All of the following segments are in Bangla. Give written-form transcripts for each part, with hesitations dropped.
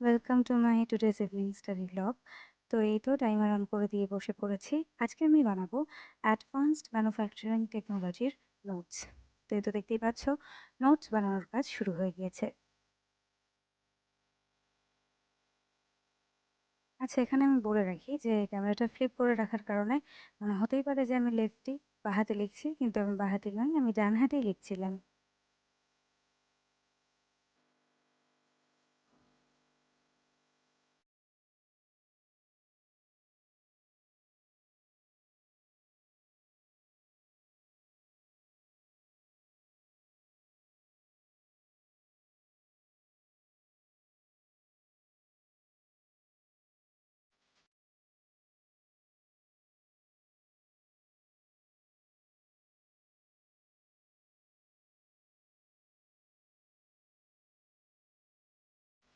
Welcome to my today's evening study blog. তো এই তো টাইমার অন করে দিয়ে বসে পড়েছি। আজকে আমি বানাবো অ্যাডভান্সড ম্যানুফ্যাকচারিং টেকনোলজির নোটস। তো এই তো দেখতেই পাচ্ছ, নোটস বানানোর কাজ শুরু হয়ে গিয়েছে। আচ্ছা, এখানে আমি বলে রাখি যে ক্যামেরাটা ফ্লিপ করে রাখার কারণে হতেই পারে যে আমি লেফটি বা হাতে লিখছি, কিন্তু আমি বা হাতে নই, আমি ডান হাতেই লিখছিলাম।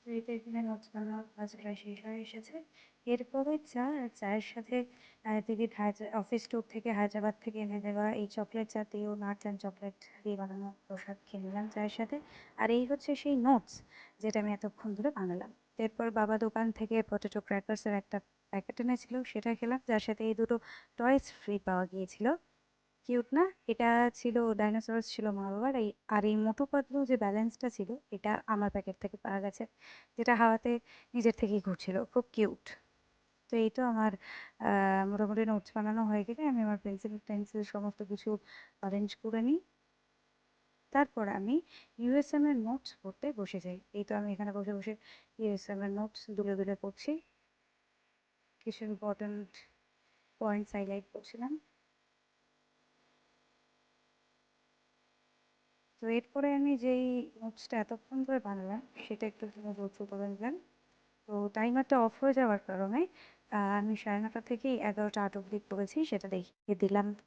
তো এই তো এখানে নোটস বানানোর কাজ প্রায় শেষ হয়ে এসেছে। এরপরে চা, আর চায়ের সাথে দিদির অফিস ট্যুর থেকে হায়দ্রাবাদ থেকে এনে দেওয়া এই চকলেট জাতীয় নাটস অ্যান্ড চকলেট দিয়ে বানানো প্রসাদ খেয়ে নিলাম চায়ের সাথে। আর এই হচ্ছে সেই নোটস যেটা আমি এতক্ষণ ধরে বানালাম। এরপর বাবা দোকান থেকে পটেটো ক্র্যাকার্সের একটা প্যাকেট এনেছিল, সেটা খেলাম, যার সাথে এই দুটো টয়েস ফ্রি পাওয়া গিয়েছিল। কিউট না? এটা ছিল ডাইনোসরস, ছিল মা বাবার। আর এই মোটু পাতলু যে ব্যালেন্সটা ছিল, এটা আমার প্যাকেট থেকে পাওয়া গেছে, যেটা হাওয়াতে নিজের থেকেই ঘুরছিল, খুব কিউট। তো এই তো আমার মোটামুটি নোটস বানানো হয়ে গেলে আমি আমার পেন্সিল টেন্সিল সমস্ত কিছু অ্যারেঞ্জ করে নিই। তারপর আমি ইউএসএম এর নোটস পড়তে বসে যাই। এই তো আমি এখানে বসে বসে ইউএসএম এর নোটস দুলে দুলে পড়ছি, কিছু ইম্পর্টেন্ট পয়েন্টস হাইলাইট করছিলাম। তো এরপরে আমি যেই নোটসটা এতক্ষণ ধরে বানালাম সেটা একটু গোছু করে নিলাম। তো টাইমারটা অফ হয়ে যাওয়ার কারণে আমি 9:30 থেকেই 11টা 8 অব্দি করেছি, সেটা দেখিয়ে দিলাম।